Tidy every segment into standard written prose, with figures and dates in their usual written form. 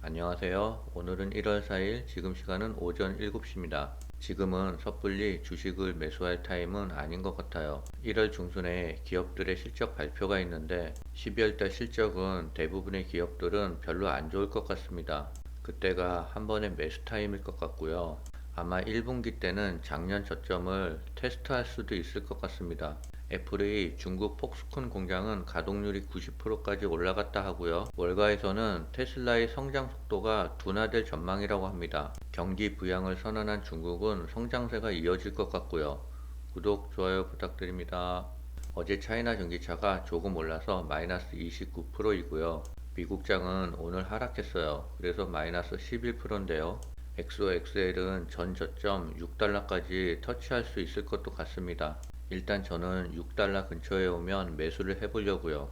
안녕하세요. 오늘은 1월 4일, 지금 시간은 오전 7시입니다. 지금은 섣불리 주식을 매수할 타임은 아닌 것 같아요. 1월 중순에 기업들의 실적 발표가 있는데 12월 달 실적은 대부분의 기업들은 별로 안 좋을 것 같습니다. 그때가 한 번의 매수 타임일 것 같고요. 아마 1분기 때는 작년 저점을 테스트할 수도 있을 것 같습니다. 애플의 중국 폭스콘 공장은 가동률이 90%까지 올라갔다 하고요. 월가에서는 테슬라의 성장 속도가 둔화될 전망이라고 합니다. 경기 부양을 선언한 중국은 성장세가 이어질 것 같고요. 구독, 좋아요 부탁드립니다. 어제 차이나 전기차가 조금 올라서 마이너스 29%이고요. 미국장은 오늘 하락했어요. 그래서 마이너스 11%인데요. XOXL은 전 저점 6달러까지 터치할 수 있을 것도 같습니다. 일단 저는 6달러 근처에 오면 매수를 해보려고요.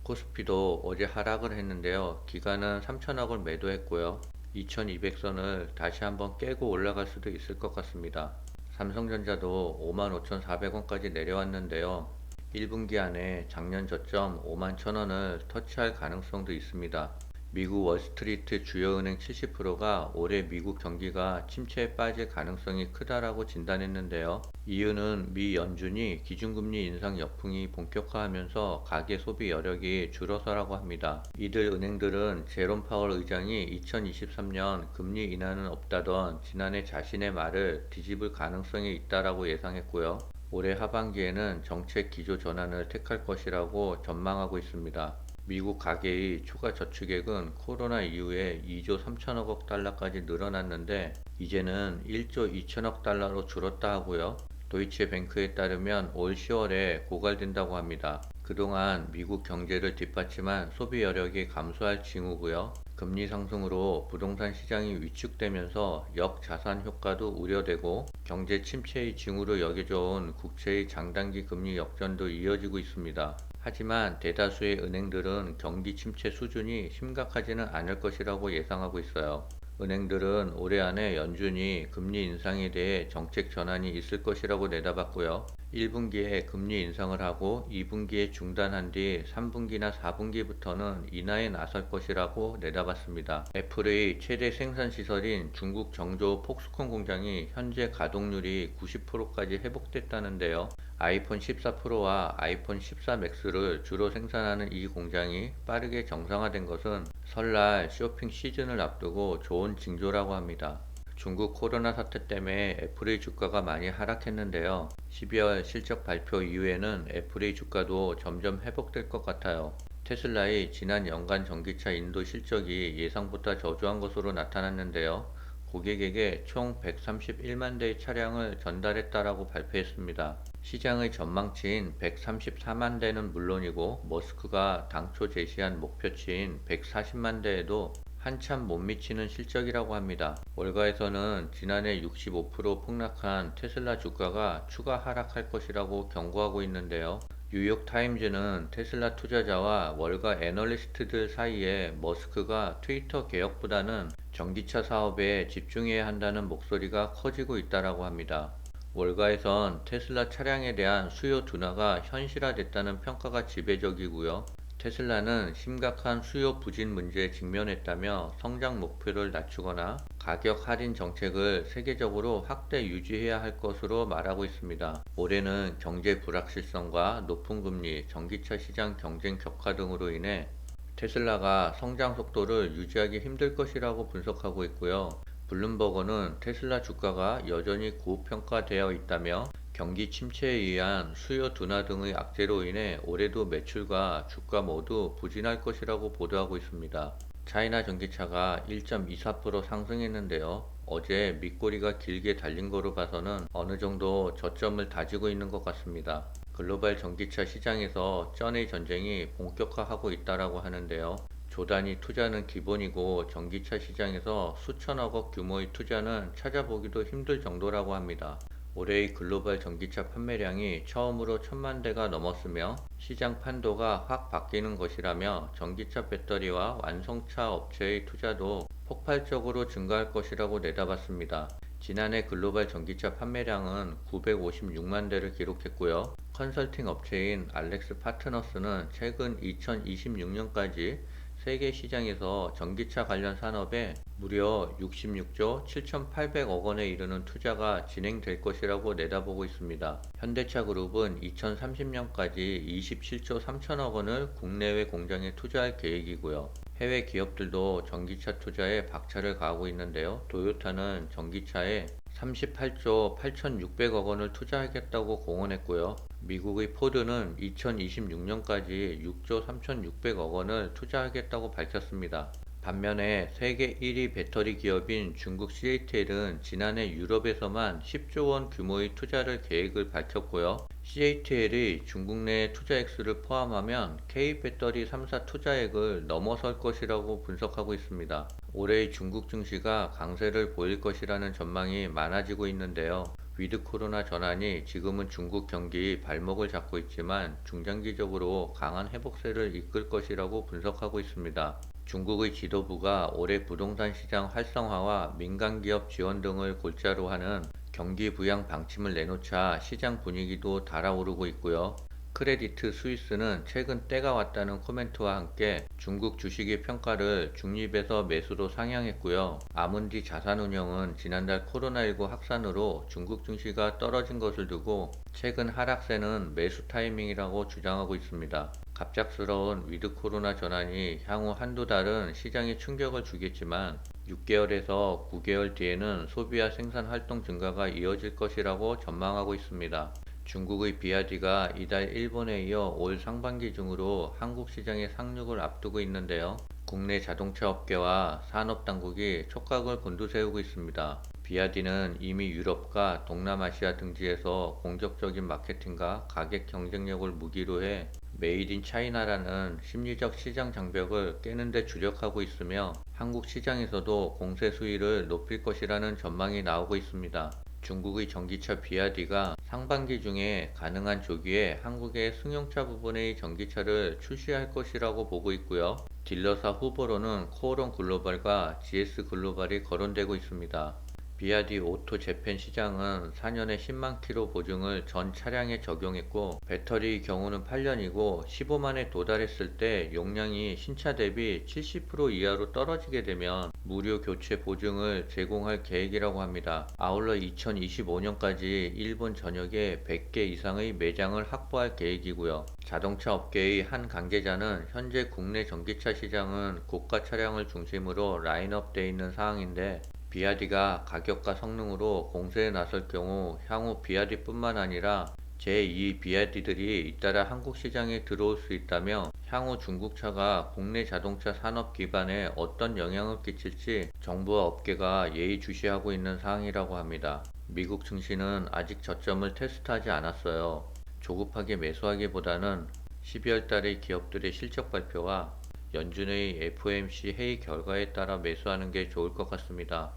코스피도 어제 하락을 했는데요. 기간은 3천억을 매도했고요. 2200선을 다시 한번 깨고 올라갈 수도 있을 것 같습니다. 삼성전자도 55,400원까지 내려왔는데요. 1분기 안에 작년 저점 51,000원을 터치할 가능성도 있습니다. 미국 월스트리트 주요 은행 70%가 올해 미국 경기가 침체에 빠질 가능성이 크다라고 진단했는데요. 이유는 미 연준이 기준금리 인상 역풍이 본격화하면서 가계 소비 여력이 줄어서라고 합니다. 이들 은행들은 제롬 파월 의장이 2023년 금리 인하는 없다던 지난해 자신의 말을 뒤집을 가능성이 있다라고 예상했고요. 올해 하반기에는 정책 기조 전환을 택할 것이라고 전망하고 있습니다. 미국 가계의 추가 저축액은 코로나 이후에 2조 3천억 달러까지 늘어났는데 이제는 1조 2천억 달러로 줄었다 하고요. 도이치뱅크에 따르면 올 10월에 고갈된다고 합니다. 그동안 미국 경제를 뒷받침한 소비 여력이 감소할 징후고요. 금리 상승으로 부동산 시장이 위축되면서 역자산 효과도 우려되고 경제 침체의 징후로 여겨져온 국채의 장단기 금리 역전도 이어지고 있습니다. 하지만 대다수의 은행들은 경기 침체 수준이 심각하지는 않을 것이라고 예상하고 있어요. 은행들은 올해 안에 연준이 금리 인상에 대해 정책 전환이 있을 것이라고 내다봤고요. 1분기에 금리 인상을 하고 2분기에 중단한 뒤 3분기나 4분기부터는 인하에 나설 것이라고 내다봤습니다. 애플의 최대 생산 시설인 중국 정조 폭스콘 공장이 현재 가동률이 90%까지 회복됐다는데요. 아이폰 14 프로와 아이폰 14 맥스를 주로 생산하는 이 공장이 빠르게 정상화된 것은 설날 쇼핑 시즌을 앞두고 좋은 징조라고 합니다. 중국 코로나 사태 때문에 애플의 주가가 많이 하락했는데요. 12월 실적 발표 이후에는 애플의 주가도 점점 회복될 것 같아요. 테슬라의 지난 연간 전기차 인도 실적이 예상보다 저조한 것으로 나타났는데요. 고객에게 총 131만 대의 차량을 전달했다라고 발표했습니다. 시장의 전망치인 134만 대는 물론이고 머스크가 당초 제시한 목표치인 140만 대에도 한참 못 미치는 실적이라고 합니다. 월가에서는 지난해 65% 폭락한 테슬라 주가가 추가 하락할 것이라고 경고하고 있는데요. 뉴욕타임즈는 테슬라 투자자와 월가 애널리스트들 사이에 머스크가 트위터 개혁보다는 전기차 사업에 집중해야 한다는 목소리가 커지고 있다고 합니다. 월가에선 테슬라 차량에 대한 수요 둔화가 현실화됐다는 평가가 지배적이고요. 테슬라는 심각한 수요 부진 문제에 직면했다며 성장 목표를 낮추거나 가격 할인 정책을 세계적으로 확대 유지해야 할 것으로 말하고 있습니다. 올해는 경제 불확실성과 높은 금리, 전기차 시장 경쟁 격화 등으로 인해 테슬라가 성장 속도를 유지하기 힘들 것이라고 분석하고 있고요. 블룸버그는 테슬라 주가가 여전히 고평가되어 있다며 경기 침체에 의한 수요 둔화 등의 악재로 인해 올해도 매출과 주가 모두 부진할 것이라고 보도하고 있습니다. 차이나 전기차가 1.24% 상승했는데요. 어제 밑꼬리가 길게 달린 거로 봐서는 어느 정도 저점을 다지고 있는 것 같습니다. 글로벌 전기차 시장에서 쩐의 전쟁이 본격화하고 있다고 하는데요. 조단위 투자는 기본이고 전기차 시장에서 수천억억 규모의 투자는 찾아보기도 힘들 정도라고 합니다. 올해의 글로벌 전기차 판매량이 처음으로 1000만 대가 넘었으며 시장 판도가 확 바뀌는 것이라며 전기차 배터리와 완성차 업체의 투자도 폭발적으로 증가할 것이라고 내다봤습니다. 지난해 글로벌 전기차 판매량은 956만 대를 기록했고요. 컨설팅 업체인 알렉스 파트너스는 최근 2026년까지 세계 시장에서 전기차 관련 산업에 무려 66조 7,800억 원에 이르는 투자가 진행될 것이라고 내다보고 있습니다. 현대차 그룹은 2030년까지 27조 3천억 원을 국내외 공장에 투자할 계획이고요. 해외 기업들도 전기차 투자에 박차를 가하고 있는데요. 도요타는 전기차에 38조 8,600억 원을 투자하겠다고 공언했고요. 미국의 포드는 2026년까지 6조 3,600억 원을 투자하겠다고 밝혔습니다. 반면에 세계 1위 배터리 기업인 중국 CATL은 지난해 유럽에서만 10조 원 규모의 투자를 계획을 밝혔고요. CATL이 중국 내 투자 액수를 포함하면 K배터리 3사 투자액을 넘어설 것이라고 분석하고 있습니다. 올해의 중국 증시가 강세를 보일 것이라는 전망이 많아지고 있는데요. 위드 코로나 전환이 지금은 중국 경기 발목을 잡고 있지만 중장기적으로 강한 회복세를 이끌 것이라고 분석하고 있습니다. 중국의 지도부가 올해 부동산 시장 활성화와 민간 기업 지원 등을 골자로 하는 경기 부양 방침을 내놓자 시장 분위기도 달아오르고 있고요. 크레디트 스위스는 최근 때가 왔다는 코멘트와 함께 중국 주식의 평가를 중립에서 매수로 상향했고요. 아문디 자산운용은 지난달 코로나19 확산으로 중국 증시가 떨어진 것을 두고 최근 하락세는 매수 타이밍이라고 주장하고 있습니다. 갑작스러운 위드 코로나 전환이 향후 한두 달은 시장에 충격을 주겠지만 6개월에서 9개월 뒤에는 소비와 생산 활동 증가가 이어질 것이라고 전망하고 있습니다. 중국의 비아디가 이달 일본에 이어 올 상반기 중으로 한국 시장에 상륙을 앞두고 있는데요. 국내 자동차 업계와 산업당국이 촉각을 곤두세우고 있습니다. 비아디는 이미 유럽과 동남아시아 등지에서 공격적인 마케팅과 가격 경쟁력을 무기로 해 메이드 인 차이나라는 심리적 시장 장벽을 깨는 데 주력하고 있으며 한국 시장에서도 공세 수위를 높일 것이라는 전망이 나오고 있습니다. 중국의 전기차 비아디가 상반기 중에 가능한 조기에 한국의 승용차 부분의 전기차를 출시할 것이라고 보고 있고요. 딜러사 후보로는 코오롱 글로벌과 GS 글로벌이 거론되고 있습니다. 비아디 오토 재팬 시장은 4년에 10만 킬로 보증을 전 차량에 적용했고 배터리 경우는 8년이고 15만에 도달했을 때 용량이 신차 대비 70% 이하로 떨어지게 되면 무료 교체 보증을 제공할 계획이라고 합니다. 아울러 2025년까지 일본 전역에 100개 이상의 매장을 확보할 계획이고요. 자동차 업계의 한 관계자는 현재 국내 전기차 시장은 고가 차량을 중심으로 라인업되어 있는 상황인데 비아디가 가격과 성능으로 공세에 나설 경우 향후 비아디뿐만 아니라 제2 비아디들이 잇따라 한국 시장에 들어올 수 있다며 향후 중국차가 국내 자동차 산업 기반에 어떤 영향을 끼칠지 정부와 업계가 예의주시하고 있는 상황이라고 합니다. 미국 증시는 아직 저점을 테스트하지 않았어요. 조급하게 매수하기보다는 12월 달의 기업들의 실적 발표와 연준의 FOMC 회의 결과에 따라 매수하는 게 좋을 것 같습니다.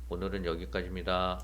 오늘은 여기까지입니다.